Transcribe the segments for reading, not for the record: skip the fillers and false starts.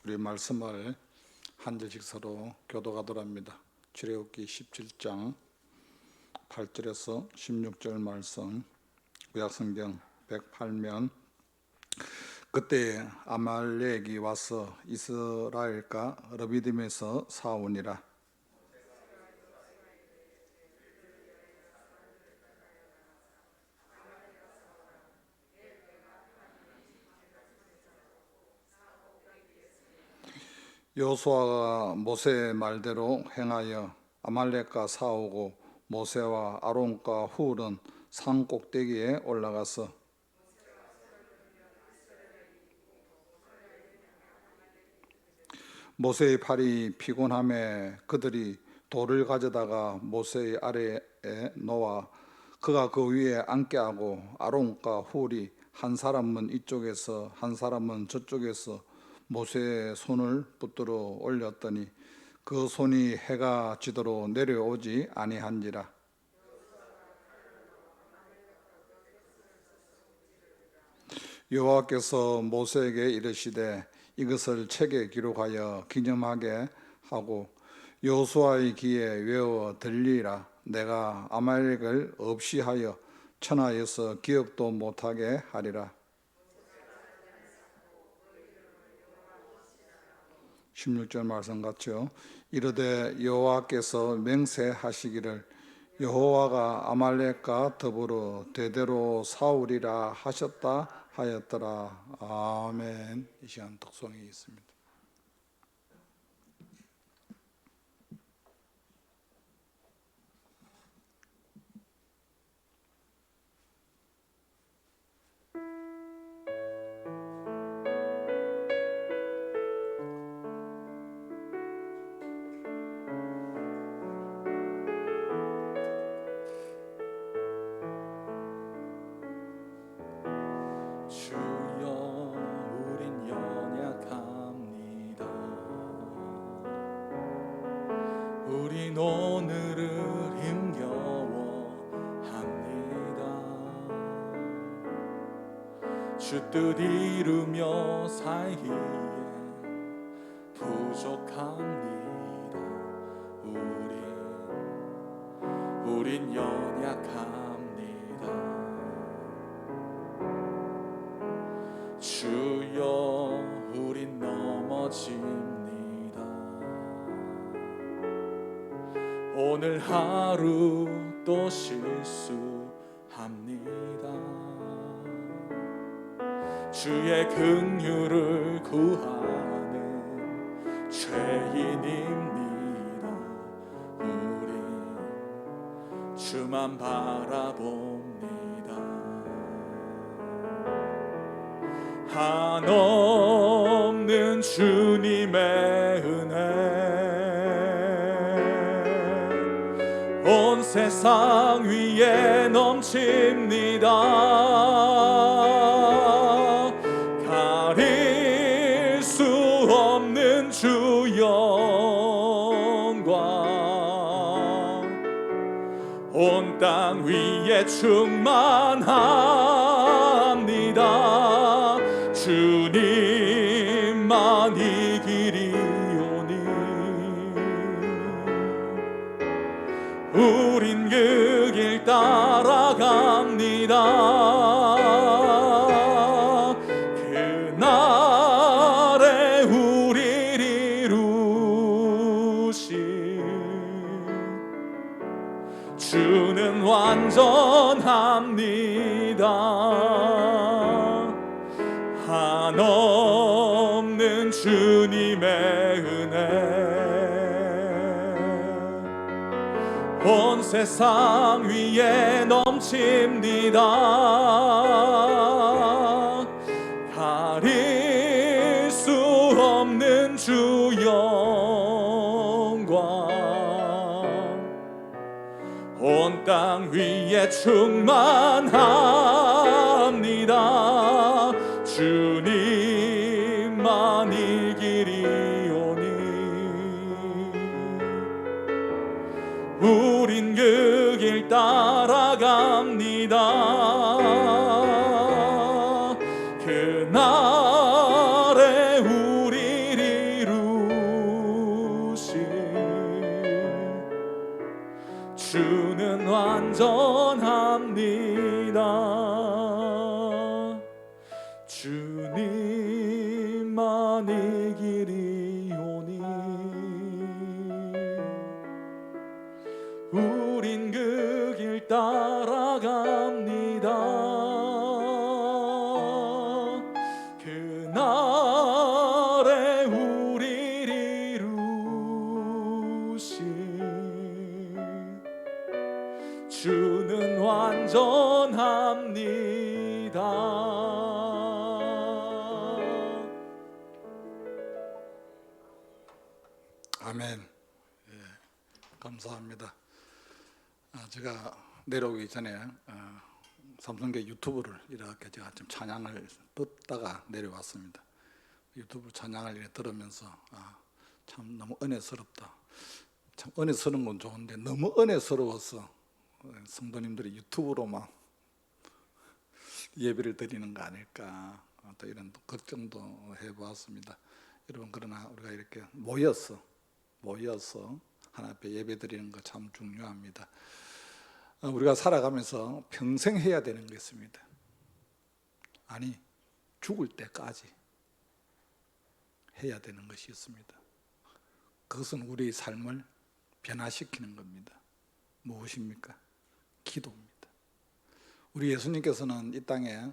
우리 말씀을 한 절씩 서로 교독하도록 합니다. 출애굽기 17장 8절에서 16절 말씀, 구약성경 108면. 그때 아말렉이 와서 이스라엘과 르비딤에서 싸우니라. 여호수아가 모세의 말대로 행하여 아말렉과 싸우고 모세와 아론과 훌은 산 꼭대기에 올라가서 모세의 팔이 피곤함에 그들이 돌을 가져다가 모세의 아래에 놓아 그가 그 위에 앉게 하고 아론과 훌이 한 사람은 이쪽에서 한 사람은 저쪽에서 모세의 손을 붙들어 올렸더니 그 손이 해가 지도록 내려오지 아니한지라. 여호와께서 모세에게 이르시되 이것을 책에 기록하여 기념하게 하고 여호수아의 귀에 외워 들리라. 내가 아말렉을 없이 하여 천하에서 기억도 못하게 하리라. 16절 말씀 같죠. 이르되 여호와께서 맹세하시기를 여호와가 아말렉과 더불어 대대로 싸우리라 하셨다 하였더라. 아멘. 이 시간 독송이 있습니다. 주여 우린 연약합니다. 우린 오늘을 힘겨워합니다. 주 뜻 이루며 살기에 부족합니다. 우린 연약합니다. 주여 우린 넘어집니다. 오늘 하루 또 실수합니다. 주의 긍휼을 구하는 죄인입니다. 우린 주만 바라봅니다. 한없는 주님의 은혜 온 세상 위에 넘칩니다. 가릴 수 없는 주 영광 온 땅 위에 충만합니다. 주님만 이 길이오니 우린 그 길 따라갑니다. 그날에 우리를 이루신 주는 완전합니다. 한없는 주님의 은혜 온 세상 위에 넘칩니다. 가릴 수 없는 주 영광 온 땅 위에 충만합니다. 주님만 이 길이오니 우린 그 길 따라갑니다. 그날에 우리를 네 길이오니 우린 그 길 따라갑니다. 그날에 우릴 이루신 주는 완전합니다. 아멘. 예, 감사합니다. 제가 내려오기 전에 삼성교 유튜브를 이렇게 제가 좀 찬양을 듣다가 내려왔습니다. 유튜브 찬양을 이렇게 들으면서 참 너무 은혜스럽다. 참 은혜스러운 건 좋은데 너무 은혜스러워서 성도님들이 유튜브로만 예배를 드리는 거 아닐까, 또 이런 걱정도 해보았습니다. 여러분, 그러나 우리가 이렇게 모여서 하나님 앞에 예배 드리는 거 참 중요합니다. 우리가 살아가면서 평생 해야 되는 게 있습니다. 아니, 죽을 때까지 해야 되는 것이 있습니다. 그것은 우리의 삶을 변화시키는 겁니다. 무엇입니까? 기도입니다. 우리 예수님께서는 이 땅에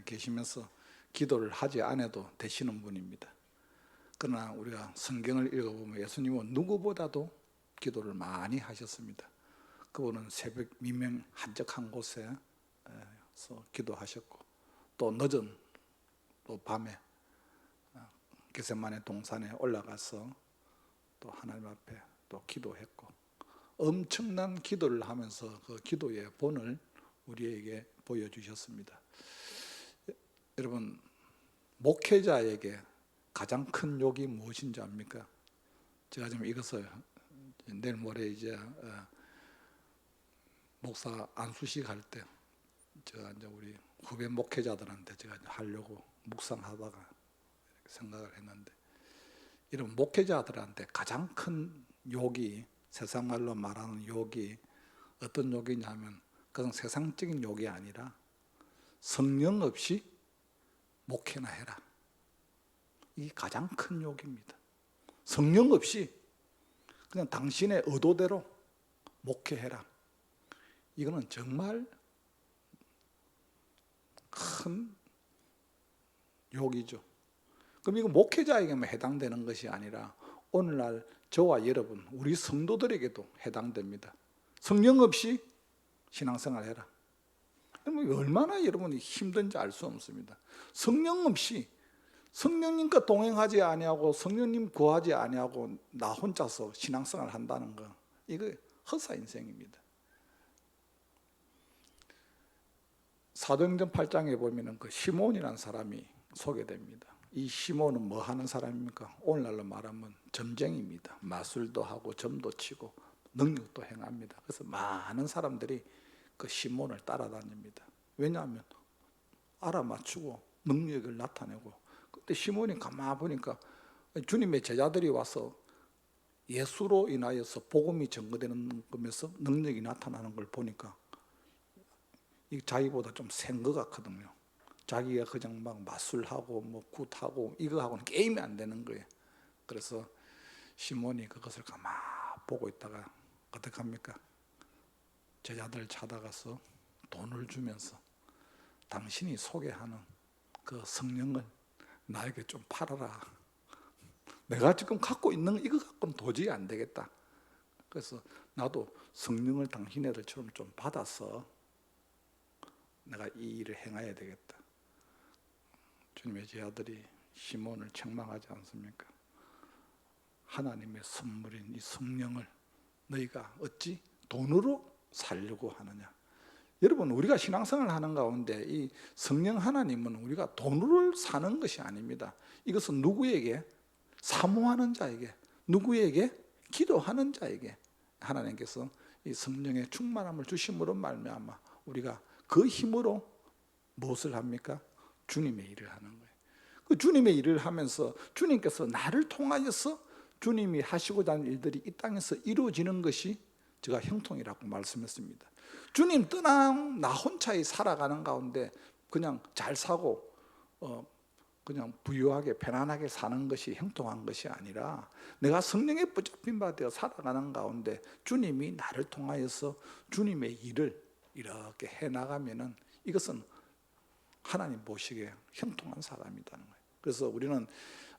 계시면서 기도를 하지 않아도 되시는 분입니다. 그러나 우리가 성경을 읽어보면 예수님은 누구보다도 기도를 많이 하셨습니다. 그분은 새벽 미명 한적한 곳에서 기도하셨고, 또 늦은 또 밤에 겟세마네 동산에 올라가서 또 하나님 앞에 또 기도했고, 엄청난 기도를 하면서 그 기도의 본을 우리에게 보여주셨습니다. 여러분, 목회자에게 가장 큰 욕이 무엇인지 압니까? 제가 지금 이것을 내일 모레 이제 목사 안수식 할 때 제가 이제 우리 후배 목회자들한테 제가 이제 하려고 묵상하다가 생각을 했는데, 이런 목회자들한테 가장 큰 욕이, 세상 말로 말하는 욕이 어떤 욕이냐면, 그건 세상적인 욕이 아니라 성령 없이 목회나 해라. 이게 가장 큰 욕입니다. 성령 없이 그냥 당신의 의도대로 목회해라. 이거는 정말 큰 욕이죠. 그럼 이거 목회자에게만 해당되는 것이 아니라 오늘날 저와 여러분, 우리 성도들에게도 해당됩니다. 성령 없이 신앙생활 해라. 그러면 얼마나 여러분이 힘든지 알 수 없습니다. 성령 없이, 성령님과 동행하지 아니하고 성령님 구하지 아니하고 나 혼자서 신앙생활 한다는 거, 이거 허사 인생입니다. 사도행전 8장에 보면 그 시몬이라는 사람이 소개됩니다. 이 시몬은 뭐 하는 사람입니까? 오늘날로 말하면 점쟁이입니다. 마술도 하고 점도 치고 능력도 행합니다. 그래서 많은 사람들이 그 시몬을 따라다닙니다. 왜냐하면 알아맞추고 능력을 나타내고. 그때 시몬이 가만 보니까 주님의 제자들이 와서 예수로 인하여서 복음이 전거되는 거면서 능력이 나타나는 걸 보니까 이 자기보다 좀 센 것 같거든요. 자기가 그냥 막 마술하고 뭐 굿하고 이거 하고는 게임이 안 되는 거예요. 그래서 시몬이 그것을 가만 보고 있다가 어떻게 합니까? 제자들 찾아가서 돈을 주면서 당신이 소개하는 그 성령을 나에게 좀 팔아라. 내가 지금 갖고 있는 이거 갖고는 도저히 안 되겠다. 그래서 나도 성령을 당신네들처럼 좀 받아서 내가 이 일을 행해야 되겠다. 주님의 제자들이 시몬을 책망하지 않습니까? 하나님의 선물인 이 성령을 너희가 어찌 돈으로 살려고 하느냐. 여러분, 우리가 신앙생활을 하는 가운데 이 성령 하나님은 우리가 돈으로 사는 것이 아닙니다. 이것은 누구에게? 사모하는 자에게, 누구에게? 기도하는 자에게 하나님께서 이 성령의 충만함을 주심으로 말미암아 우리가 그 힘으로 무엇을 합니까? 주님의 일을 하는 거예요. 그 주님의 일을 하면서 주님께서 나를 통하여서 주님이 하시고자 하는 일들이 이 땅에서 이루어지는 것이 제가 형통이라고 말씀했습니다. 주님 떠나 나 혼자의 살아가는 가운데 그냥 잘 사고 그냥 부유하게 편안하게 사는 것이 형통한 것이 아니라 내가 성령에 붙잡힌 바 되어 살아가는 가운데 주님이 나를 통하여서 주님의 일을 이렇게 해나가면은 이것은 하나님 보시기에 형통한 사람이라는 거예요. 그래서 우리는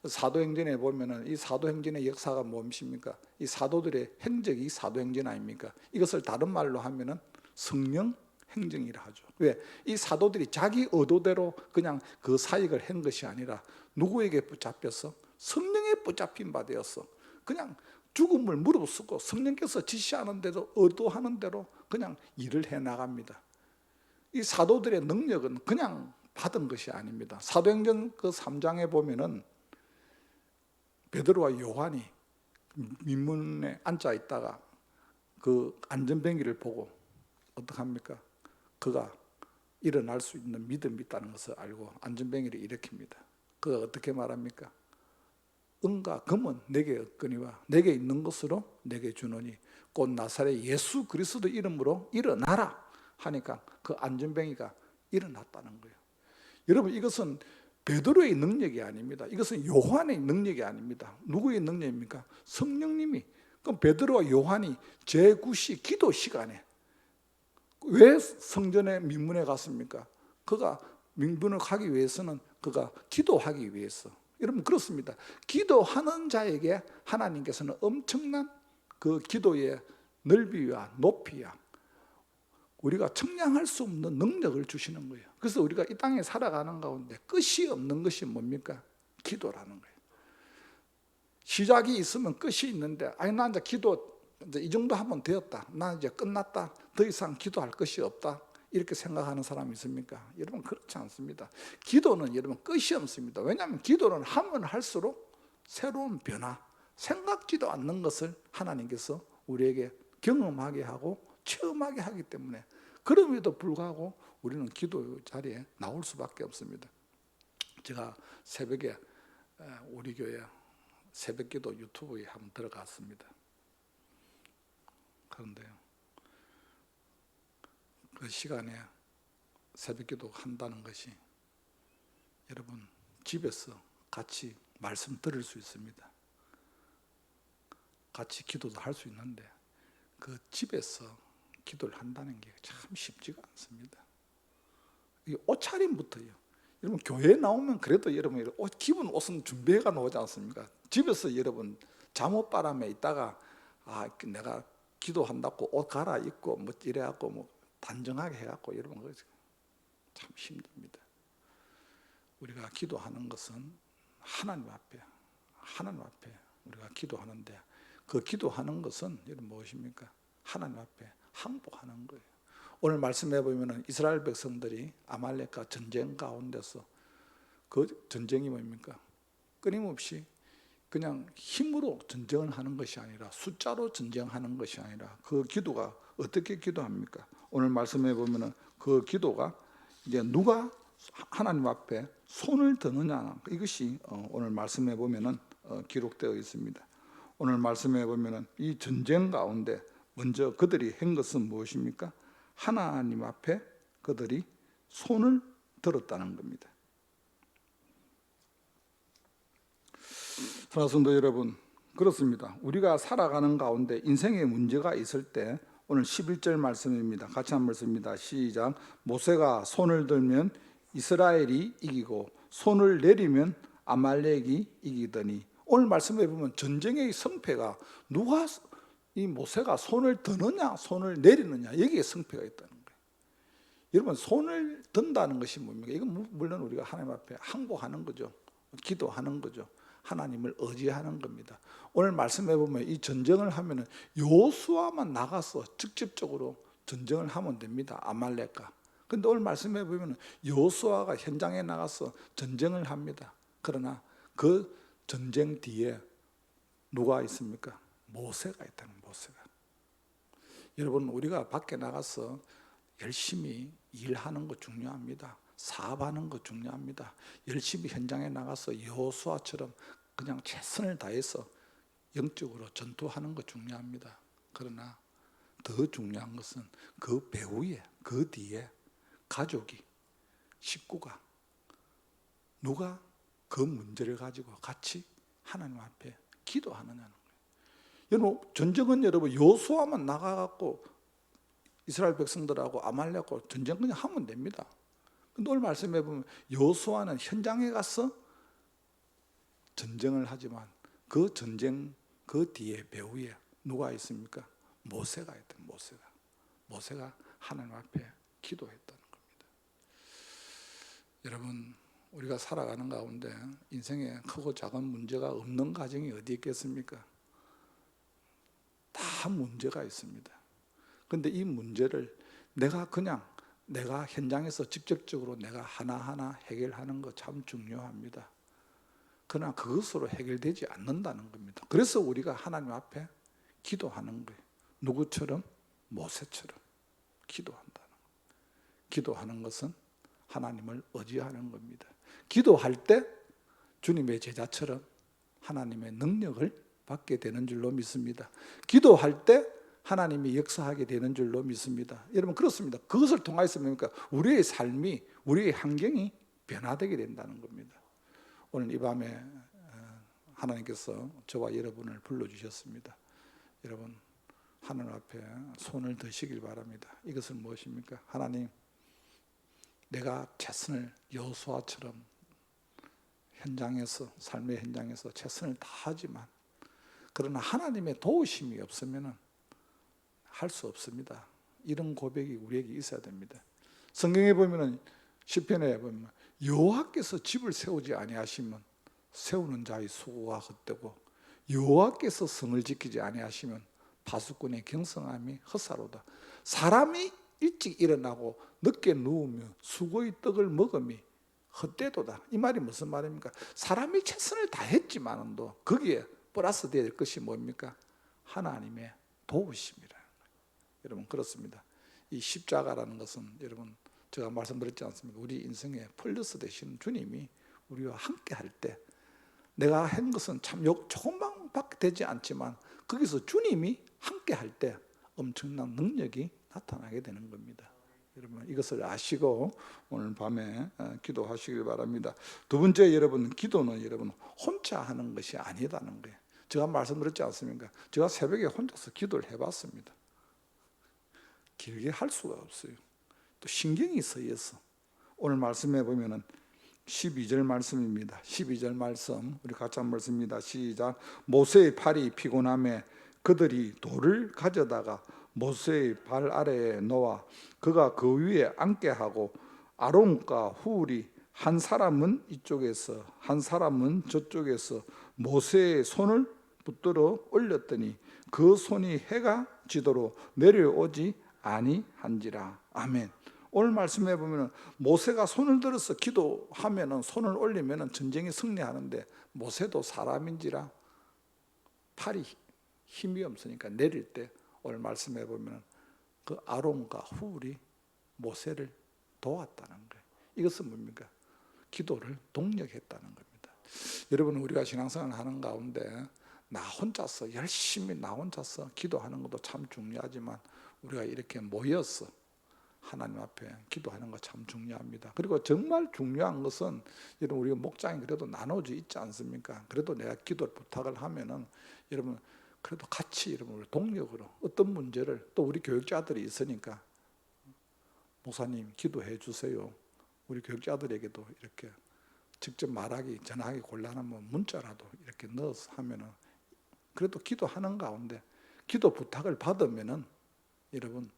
사도행전에 보면은 이 사도행전의 역사가 무엇입니까? 이 사도들의 행적이 사도행전 아닙니까? 이것을 다른 말로 하면은 성령 행정이라 하죠. 왜? 이 사도들이 자기 의도대로 그냥 그 사역을 한 것이 아니라 누구에게 붙잡혀서 성령에 붙잡힌 바 되어서 그냥 죽음을 무릅쓰고 성령께서 지시하는 대로 의도하는 대로 그냥 일을 해 나갑니다. 이 사도들의 능력은 그냥 받은 것이 아닙니다. 사도행전 그 3장에 보면은 베드로와 요한이 민문에 앉아 있다가 그 안전뱅이를 보고 어떡합니까? 그가 일어날 수 있는 믿음이 있다는 것을 알고 안전뱅이를 일으킵니다. 그가 어떻게 말합니까? 은과 금은 내게 없거니와 내게 있는 것으로 내게 주노니 곧 나사렛 예수 그리스도 이름으로 일어나라 하니까 그 안전뱅이가 일어났다는 거예요. 여러분, 이것은 베드로의 능력이 아닙니다. 이것은 요한의 능력이 아닙니다. 누구의 능력입니까? 성령님이. 그럼 베드로와 요한이 제9시 기도 시간에 왜 성전의 민문에 갔습니까? 그가 민문을 가기 위해서는 그가 기도하기 위해서. 여러분, 그렇습니다. 기도하는 자에게 하나님께서는 엄청난 그 기도의 넓이와 높이와 우리가 청량할 수 없는 능력을 주시는 거예요. 그래서 우리가 이 땅에 살아가는 가운데 끝이 없는 것이 뭡니까? 기도라는 거예요. 시작이 있으면 끝이 있는데, 아니 나 이제 기도 이제 이 정도 하면 되었다, 나 이제 끝났다, 더 이상 기도할 것이 없다, 이렇게 생각하는 사람이 있습니까? 여러분, 그렇지 않습니다. 기도는 여러분 끝이 없습니다. 왜냐하면 기도는 하면 할수록 새로운 변화, 생각지도 않는 것을 하나님께서 우리에게 경험하게 하고 체험하게 하기 때문에, 그럼에도 불구하고 우리는 기도 자리에 나올 수밖에 없습니다. 제가 새벽에 우리 교회 새벽기도 유튜브에 한번 들어갔습니다. 그런데요, 그 시간에 새벽기도 한다는 것이 여러분 집에서 같이 말씀 들을 수 있습니다. 같이 기도도 할 수 있는데 그 집에서 기도를 한다는 게 참 쉽지가 않습니다. 이 옷차림부터요. 여러분 교회에 나오면 그래도 여러분 기본 옷은 준비해가 나오지 않습니까? 집에서 여러분 잠옷바람에 있다가 내가 기도한다고 옷 갈아입고 뭐 이래갖고 뭐 단정하게 해갖고 여러분 참 힘듭니다. 우리가 기도하는 것은 하나님 앞에 우리가 기도하는데, 그 기도하는 것은 여러분 무엇입니까? 하나님 앞에 항복하는 거예요. 오늘 말씀해 보면 이스라엘 백성들이 아말렉과 전쟁 가운데서 그 전쟁이 뭡니까? 끊임없이 그냥 힘으로 전쟁을 하는 것이 아니라 숫자로 전쟁하는 것이 아니라 그 기도가 어떻게 기도합니까? 오늘 말씀해 보면 그 기도가 이제 누가 하나님 앞에 손을 드느냐, 이것이 오늘 말씀해 보면 기록되어 있습니다. 오늘 말씀해 보면 이 전쟁 가운데 먼저 그들이 한 것은 무엇입니까? 하나님 앞에 그들이 손을 들었다는 겁니다. 사랑하는 성도 여러분, 그렇습니다. 우리가 살아가는 가운데 인생에 문제가 있을 때 오늘 11절 말씀입니다. 같이 한번 읽습니다. 시작. 모세가 손을 들면 이스라엘이 이기고 손을 내리면 아말렉이 이기더니, 오늘 말씀해 보면 전쟁의 성패가 누가 이 모세가 손을 드느냐 손을 내리느냐, 여기에 성패가 있다는 거예요. 여러분, 손을 든다는 것이 뭡니까? 이건 물론 우리가 하나님 앞에 항복하는 거죠. 기도하는 거죠. 하나님을 의지하는 겁니다. 오늘 말씀해 보면 이 전쟁을 하면은 여호수아만 나가서 직접적으로 전쟁을 하면 됩니다. 아말렉과. 근데 오늘 말씀해 보면 여호수아가 현장에 나가서 전쟁을 합니다. 그러나 그 전쟁 뒤에 누가 있습니까? 모세가 있다는, 모세가. 여러분, 우리가 밖에 나가서 열심히 일하는 거 중요합니다. 사업하는 거 중요합니다. 열심히 현장에 나가서 여호수아처럼 그냥 최선을 다해서 영적으로 전투하는 거 중요합니다. 그러나 더 중요한 것은 그 배후에, 그 뒤에 가족이, 식구가 누가 그 문제를 가지고 같이 하나님 앞에 기도하느냐는 거예요. 여러분, 전쟁은 여러분 여호수아만 나가갖고 이스라엘 백성들하고 아말렉하고 전쟁 그냥 하면 됩니다. 근데 오늘 말씀해 보면 여호수아는 현장에 가서 전쟁을 하지만 그 전쟁 그 뒤에 배후에 누가 있습니까? 모세가 있던 모세가 하나님 앞에 기도했다는 겁니다. 여러분, 우리가 살아가는 가운데 인생에 크고 작은 문제가 없는 가정이 어디 있겠습니까? 다 문제가 있습니다. 그런데 이 문제를 내가 현장에서 직접적으로 내가 하나하나 해결하는 거 참 중요합니다. 그러나 그것으로 해결되지 않는다는 겁니다. 그래서 우리가 하나님 앞에 기도하는 거예요. 누구처럼? 모세처럼 기도한다는 거예요. 기도하는 것은 하나님을 의지하는 겁니다. 기도할 때 주님의 제자처럼 하나님의 능력을 받게 되는 줄로 믿습니다. 기도할 때 하나님이 역사하게 되는 줄로 믿습니다. 여러분, 그렇습니다. 그것을 통해서 뭡니까? 우리의 삶이, 우리의 환경이 변화되게 된다는 겁니다. 오늘 이 밤에 하나님께서 저와 여러분을 불러주셨습니다. 여러분, 하늘 앞에 손을 드시길 바랍니다. 이것은 무엇입니까? 하나님, 내가 최선을 여호수아처럼 현장에서, 삶의 현장에서 최선을 다하지만 그러나 하나님의 도우심이 없으면 할 수 없습니다. 이런 고백이 우리에게 있어야 됩니다. 성경에 보면 시편에 보면 여호와께서 집을 세우지 아니하시면 세우는 자의 수고가 헛되고 여호와께서 성을 지키지 아니하시면 파수꾼의 경성함이 헛사로다. 사람이 일찍 일어나고 늦게 누우며 수고의 떡을 먹음이 헛되도다. 이 말이 무슨 말입니까? 사람이 최선을 다했지만도 거기에 플러스 될 것이 뭡니까? 하나님의 도우심이라는 거예요. 여러분, 그렇습니다. 이 십자가라는 것은 여러분, 제가 말씀드렸지 않습니까? 우리 인생에 플러스 되시는 주님이 우리와 함께 할 때 내가 한 것은 참 조금만밖에 되지 않지만 거기서 주님이 함께 할 때 엄청난 능력이 나타나게 되는 겁니다. 여러분, 이것을 아시고 오늘 밤에 기도하시길 바랍니다. 두 번째, 여러분, 기도는 여러분 혼자 하는 것이 아니다는 거예요. 제가 말씀드렸지 않습니까? 제가 새벽에 혼자서 기도를 해봤습니다. 길게 할 수가 없어요. 또 신경이 쓰여서. 오늘 말씀해 보면은 12절 말씀입니다. 12절 말씀 우리 같이 한번 읽습니다. 시작. 모세의 팔이 피곤함에 그들이 돌을 가져다가 모세의 발 아래에 놓아 그가 그 위에 앉게 하고 아론과 훌이 한 사람은 이쪽에서 한 사람은 저쪽에서 모세의 손을 붙들어 올렸더니 그 손이 해가 지도록 내려오지 아니한지라. 아멘. 오늘 말씀해 보면 모세가 손을 들어서 기도하면은, 손을 올리면은 전쟁이 승리하는데 모세도 사람인지라 팔이 힘이 없으니까 내릴 때 오늘 말씀해 보면 그 아론과 훌이 모세를 도왔다는 거예요. 이것은 뭡니까? 기도를 동력했다는 겁니다. 여러분, 우리가 신앙생활을 하는 가운데 나 혼자서 열심히 나 혼자서 기도하는 것도 참 중요하지만 우리가 이렇게 모여서 하나님 앞에 기도하는 거 참 중요합니다. 그리고 정말 중요한 것은 여러분, 우리가 목장이 그래도 나눠져 있지 않습니까? 그래도 내가 기도를 부탁을 하면은 여러분 그래도 같이 여러분 동력으로 어떤 문제를, 또 우리 교육자들이 있으니까 목사님 기도해 주세요. 우리 교육자들에게도 이렇게 직접 말하기, 전화하기 곤란하면 문자라도 이렇게 넣어서 하면은 그래도 기도하는 가운데 기도 부탁을 받으면은 여러분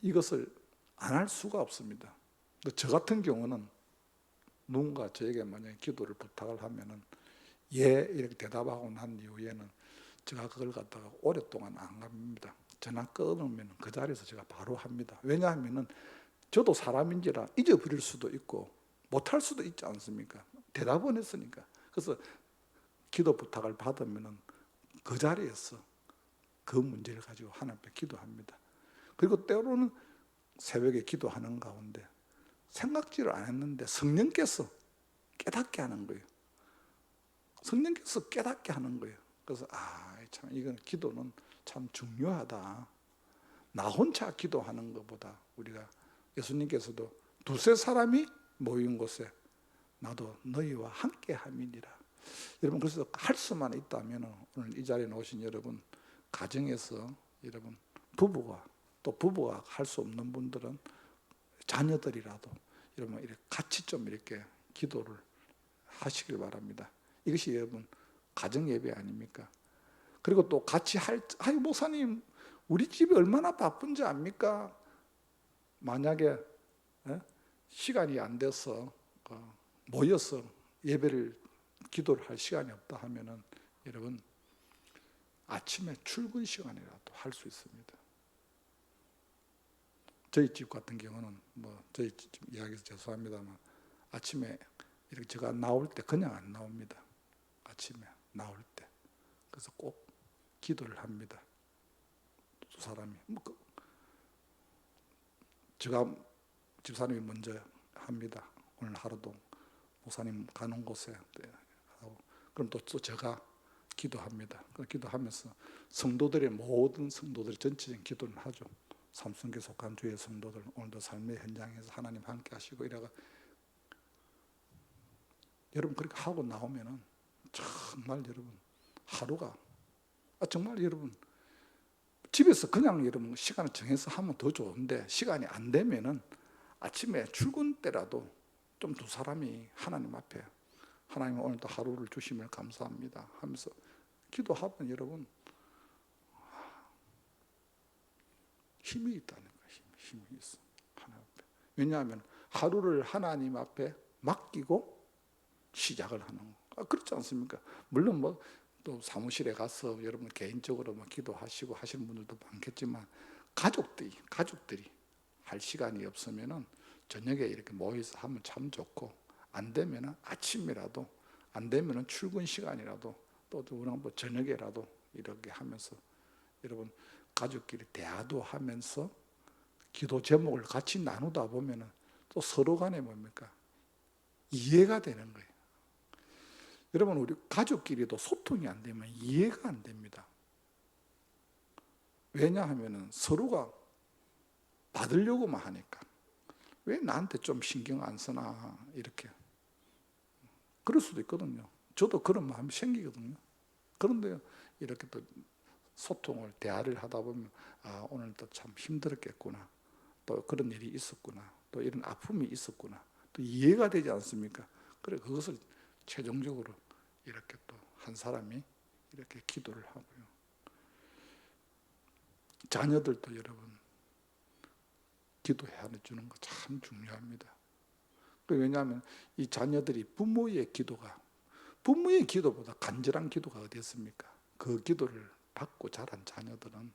이것을 안 할 수가 없습니다. 저 같은 경우는 누군가 저에게 만약에 기도를 부탁을 하면은 예 이렇게 대답하고 난 이후에는 제가 그걸 갖다가 오랫동안 안 갑니다. 전화 끊으면 그 자리에서 제가 바로 합니다. 왜냐하면은 저도 사람인지라 잊어버릴 수도 있고 못할 수도 있지 않습니까? 대답은 했으니까. 그래서 기도 부탁을 받으면은 그 자리에서 그 문제를 가지고 하나님 앞에 기도합니다. 그리고 때로는 새벽에 기도하는 가운데 생각지를 안 했는데 성령께서 깨닫게 하는 거예요. 성령께서 깨닫게 하는 거예요. 그래서 참 이건 기도는 참 중요하다. 나 혼자 기도하는 것보다 우리가 예수님께서도 두세 사람이 모인 곳에 나도 너희와 함께 함이니라. 여러분, 그래서 할 수만 있다면 오늘 이 자리에 오신 여러분, 가정에서 여러분 부부가, 또 부부가 할 수 없는 분들은 자녀들이라도 여러분 이렇게 같이 좀 이렇게 기도를 하시길 바랍니다. 이것이 여러분 가정 예배 아닙니까? 그리고 또 같이 아유 목사님 우리 집이 얼마나 바쁜지 압니까? 만약에 시간이 안 돼서 모여서 예배를 기도를 할 시간이 없다 하면은 여러분 아침에 출근 시간이라도 할 수 있습니다. 저희 집 같은 경우는 뭐 저희 집 이야기해서 죄송합니다만 아침에 이렇게 제가 나올 때 그냥 안 나옵니다. 아침에 나올 때 그래서 꼭 기도를 합니다. 두 사람이 제가 집사님이 먼저 합니다. 오늘 하루도 목사님 가는 곳에 하고 그럼 또 제가 기도합니다. 기도하면서 성도들의 모든 성도들의 전체적인 기도를 하죠. 삼성교회 속한 주의 성도들 오늘도 삶의 현장에서 하나님 함께 하시고 이래가 여러분 그렇게 하고 나오면은 정말 여러분 하루가 정말 여러분 집에서 그냥 여러분 시간을 정해서 하면 더 좋은데 시간이 안 되면은 아침에 출근 때라도 좀 두 사람이 하나님 앞에 하나님 오늘도 하루를 주심을 감사합니다 하면서 기도하면 여러분 힘이 있다는 거예요. 힘이 있어. 하나님 앞에. 왜냐하면 하루를 하나님 앞에 맡기고 시작을 하는 거. 그렇지 않습니까? 물론 뭐 또 사무실에 가서 여러분 개인적으로 뭐 기도하시고 하시는 분들도 많겠지만 가족들이 할 시간이 없으면은 저녁에 이렇게 모여서 하면 참 좋고 안 되면은 아침이라도 안 되면은 출근 시간이라도 또 우리는 뭐 저녁에라도 이렇게 하면서 여러분 가족끼리 대화도 하면서 기도 제목을 같이 나누다 보면은 또 서로 간에 뭡니까? 이해가 되는 거예요. 여러분 우리 가족끼리도 소통이 안 되면 이해가 안 됩니다. 왜냐하면은 서로가 받으려고만 하니까 왜 나한테 좀 신경 안 쓰나 이렇게 그럴 수도 있거든요. 저도 그런 마음이 생기거든요. 그런데 이렇게 또 소통을 대화를 하다 보면 아 오늘도 참 힘들었겠구나 또 그런 일이 있었구나 또 이런 아픔이 있었구나 또 이해가 되지 않습니까? 그래 그것을 최종적으로 이렇게 또 한 사람이 이렇게 기도를 하고요. 자녀들도 여러분 기도해 주는 거 참 중요합니다. 왜냐하면 이 자녀들이 부모의 기도보다 간절한 기도가 어디 있습니까? 그 기도를 받고 자란 자녀들은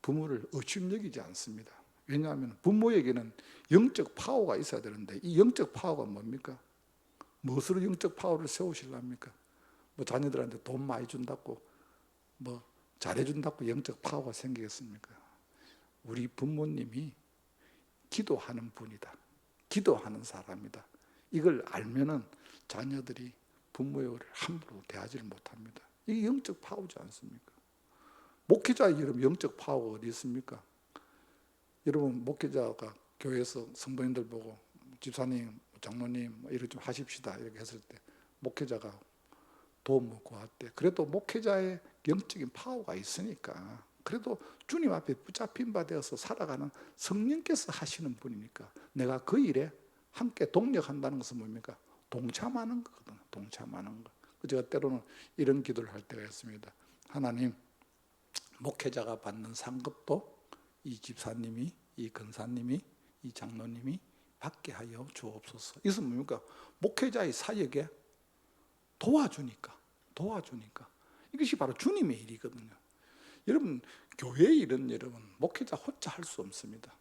부모를 의심여기지 않습니다. 왜냐하면 부모에게는 영적 파워가 있어야 되는데 이 영적 파워가 뭡니까? 무엇으로 영적 파워를 세우실랍니까? 뭐 자녀들한테 돈 많이 준다고 뭐 잘해준다고 영적 파워가 생기겠습니까? 우리 부모님이 기도하는 분이다. 기도하는 사람이다. 이걸 알면은 자녀들이 부모를 함부로 대하지를 못합니다. 이게 영적 파워지 않습니까? 목회자 여러분 영적 파워가 어디 있습니까? 여러분 목회자가 교회에서 성도님들 보고 집사님, 장로님 이렇게 좀 하십시다 이렇게 했을 때 목회자가 도움을 구할 때 그래도 목회자의 영적인 파워가 있으니까 그래도 주님 앞에 붙잡힌 바 되어서 살아가는 성령께서 하시는 분이니까 내가 그 일에 함께 동력한다는 것은 뭡니까? 동참하는 거거든요. 동참하는 거. 제가 때로는 이런 기도를 할 때가 있습니다. 하나님, 목회자가 받는 상급도 이 집사님이, 이 근사님이, 이 장로님이 받게 하여 주옵소서. 이것은 뭡니까? 목회자의 사역에 도와주니까. 이것이 바로 주님의 일이거든요. 여러분, 교회의 일은 여러분, 목회자 혼자 할 수 없습니다.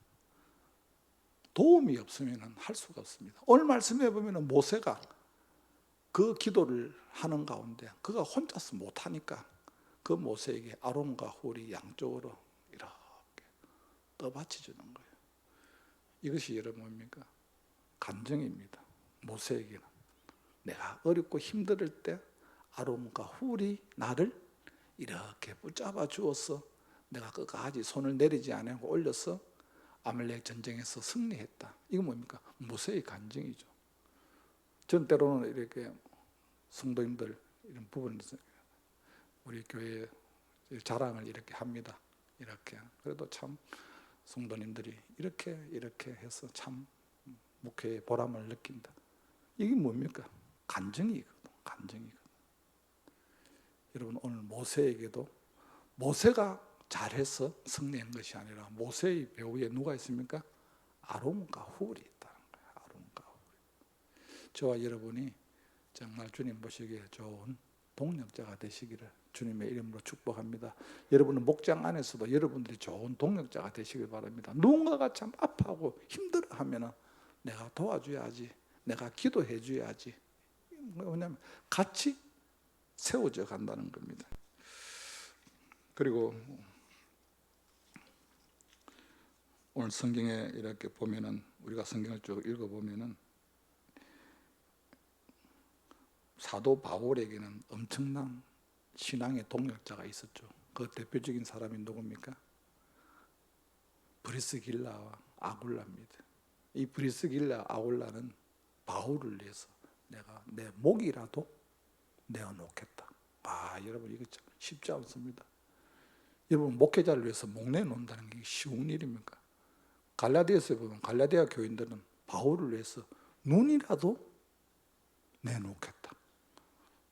도움이 없으면 할 수가 없습니다. 오늘 말씀해 보면 모세가 그 기도를 하는 가운데 그가 혼자서 못하니까 그 모세에게 아론과 훌이 양쪽으로 이렇게 떠받쳐 주는 거예요. 이것이 여러분 뭡니까? 간증입니다. 모세에게는 내가 어렵고 힘들 때 아론과 훌이 나를 이렇게 붙잡아 주어서 내가 끝까지 손을 내리지 않고 올려서 아말렉 전쟁에서 승리했다. 이거 뭡니까? 모세의 간증이죠. 전 때로는 이렇게 성도님들 이런 부분에서 우리 교회 자랑을 이렇게 합니다. 이렇게 그래도 참 성도님들이 이렇게 해서 참 목회의 보람을 느낀다. 이게 뭡니까? 간증이거든. 여러분 오늘 모세에게도 모세가 잘해서 승리한 것이 아니라 모세의 배후에 누가 있습니까? 아론과 훌이 있다는 거예요. 아론과 훌. 저와 여러분이 정말 주님 보시기에 좋은 동력자가 되시기를 주님의 이름으로 축복합니다. 여러분은 목장 안에서도 여러분들이 좋은 동력자가 되시길 바랍니다. 누군가가 참 아파하고 힘들어하면 내가 도와줘야지, 내가 기도해줘야지. 왜냐하면 같이 세워져 간다는 겁니다. 그리고 오늘 성경에 이렇게 보면은 우리가 성경을 쭉 읽어보면은 사도 바울에게는 엄청난 신앙의 동력자가 있었죠. 그 대표적인 사람이 누굽니까? 브리스길라와 아굴라입니다. 이 브리스길라 아굴라는 바울을 위해서 내가 내 목이라도 내어놓겠다. 여러분 이거 참 쉽지 않습니다. 여러분 목회자를 위해서 목 내놓는다는 게 쉬운 일입니까? 갈라디아서에 보면 갈라디아 교인들은 바울을 위해서 눈이라도 내놓겠다.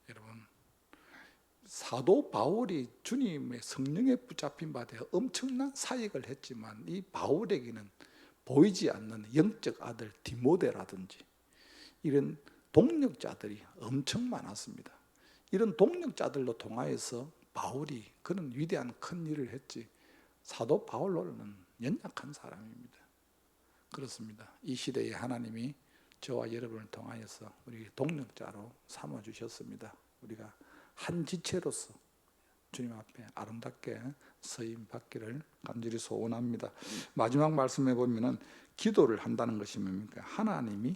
여러분 사도 바울이 주님의 성령에 붙잡힌 바 되어 엄청난 사역을 했지만 이 바울에게는 보이지 않는 영적 아들 디모데라든지 이런 동력자들이 엄청 많았습니다. 이런 동력자들로 통하여서 바울이 그런 위대한 큰 일을 했지 사도 바울로는 연약한 사람입니다. 그렇습니다. 이 시대에 하나님이 저와 여러분을 통하여서 우리 동력자로 삼아주셨습니다. 우리가 한 지체로서 주님 앞에 아름답게 서임 받기를 간절히 소원합니다. 마지막 말씀해 보면은 기도를 한다는 것이 뭡니까? 하나님이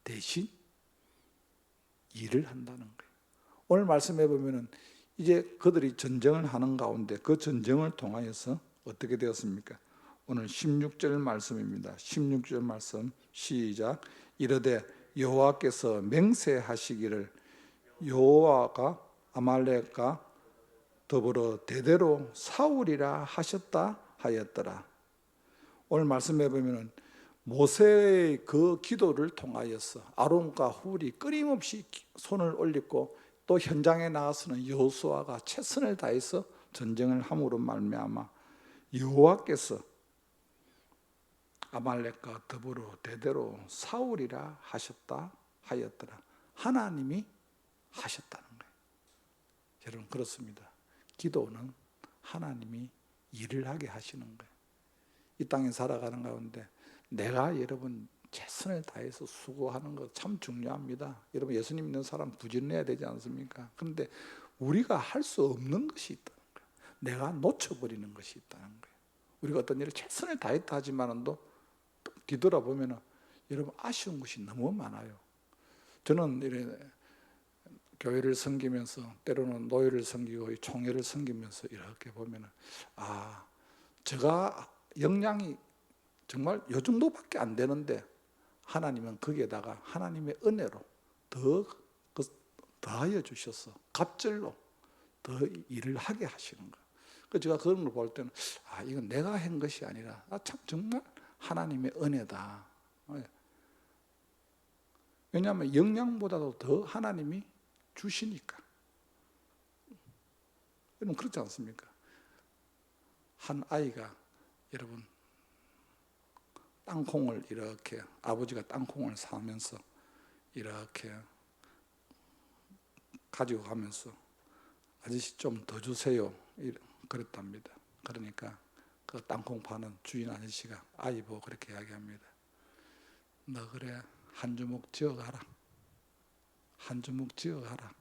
대신 일을 한다는 거예요. 오늘 말씀해 보면은 이제 그들이 전쟁을 하는 가운데 그 전쟁을 통하여서 어떻게 되었습니까? 오늘 16절 말씀입니다. 16절 말씀 시작. 이르되 여호와께서 맹세하시기를 여호와가 아말렉과 더불어 대대로 사울이라 하셨다 하였더라. 오늘 말씀해 보면은 모세의 그 기도를 통하여서 아론과 훌이 끊임없이 손을 올리고 또 현장에 나가서는 여호수아가 최선을 다해서 전쟁을 함으로 말미암아 여호와께서 아말렉과 더불어 대대로 사울이라 하셨다 하였더라. 하나님이 하셨다는 거예요. 여러분 그렇습니다. 기도는 하나님이 일을 하게 하시는 거예요. 이 땅에 살아가는 가운데 내가 여러분 최선을 다해서 수고하는 거 참 중요합니다. 여러분 예수님 믿는 사람 부지런해야 되지 않습니까? 그런데 우리가 할 수 없는 것이 있다는 거예요. 내가 놓쳐버리는 것이 있다는 거예요. 우리가 어떤 일을 최선을 다했다 하지만도 뒤돌아보면 여러분 아쉬운 것이 너무 많아요. 저는 이래 교회를 섬기면서 때로는 노예를 섬기고 총회를 섬기면서 이렇게 보면 제가 역량이 정말 요 정도밖에 안 되는데 하나님은 거기에다가 하나님의 은혜로 더하여 주셔서 갑절로 더 일을 하게 하시는 거예요. 그래서 제가 그런 걸 볼 때는 이건 내가 한 것이 아니라 참 정말 하나님의 은혜다. 왜냐하면 역량보다도 더 하나님이 주시니까. 여러분 그렇지 않습니까? 한 아이가 여러분 땅콩을 이렇게 아버지가 땅콩을 사면서 이렇게 가지고 가면서 아저씨 좀 더 주세요 그랬답니다. 그러니까 그 땅콩 파는 주인 아저씨가 아이 보고 그렇게 이야기합니다. 너 그래 한 주먹 지어가라. 한 주먹 지어가라.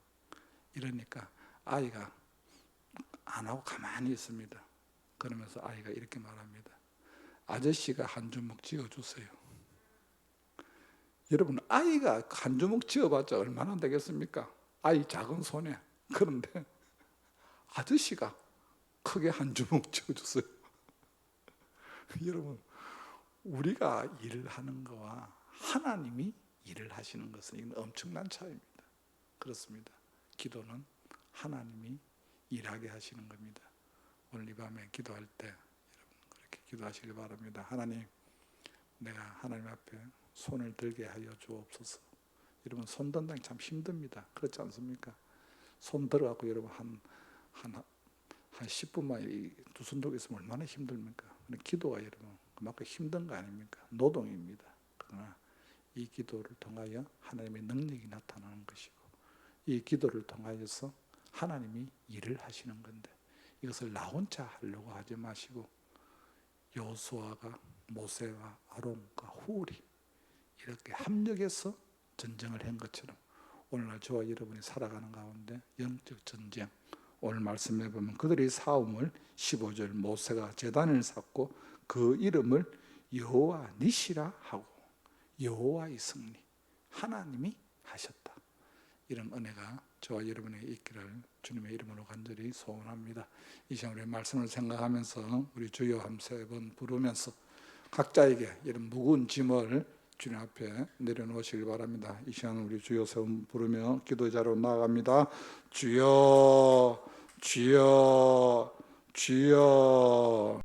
이러니까 아이가 안 하고 가만히 있습니다. 그러면서 아이가 이렇게 말합니다. 아저씨가 한 주먹 지어주세요. 여러분 아이가 한 주먹 지어봤자 얼마나 되겠습니까? 아이 작은 손에. 그런데 아저씨가 크게 한 주먹 지어주세요. 여러분 우리가 일을 하는 거와 하나님이 일을 하시는 것은 이건 엄청난 차이입니다. 그렇습니다. 기도는 하나님이 일하게 하시는 겁니다. 오늘 이 밤에 기도할 때 여러분 그렇게 기도하시길 바랍니다. 하나님, 내가 하나님 앞에 손을 들게 하여 주옵소서. 여러분 손 든다는 게 참 힘듭니다. 그렇지 않습니까? 손 들어갖고 여러분 한 10분만 두 손 들고 있으면 얼마나 힘듭니까? 기도가 여러분 그만큼 힘든 거 아닙니까? 노동입니다. 그러나 이 기도를 통하여 하나님의 능력이 나타나는 것이고, 이 기도를 통하여서 하나님이 일을 하시는 건데, 이것을 나 혼자 하려고 하지 마시고 여호수아가 모세와 아론과 훌이 이렇게 합력해서 전쟁을 한 것처럼 오늘날 저와 여러분이 살아가는 가운데 영적 전쟁, 오늘 말씀해 보면 그들의 싸움을 15절 모세가 제단을 쌓고 그 이름을 여호와 니시라 하고, 여호와의 승리, 하나님이 하셨다. 이런 은혜가 저와 여러분에게 있기를 주님의 이름으로 간절히 소원합니다. 이 시간 우리 말씀을 생각하면서 우리 주여 한 세 번 부르면서 각자에게 이런 무거운 짐을 주님 앞에 내려놓으시길 바랍니다. 이 시간 우리 주여 세 번 부르며 기도 자리로 나아갑니다. 주여, 주여, 주여.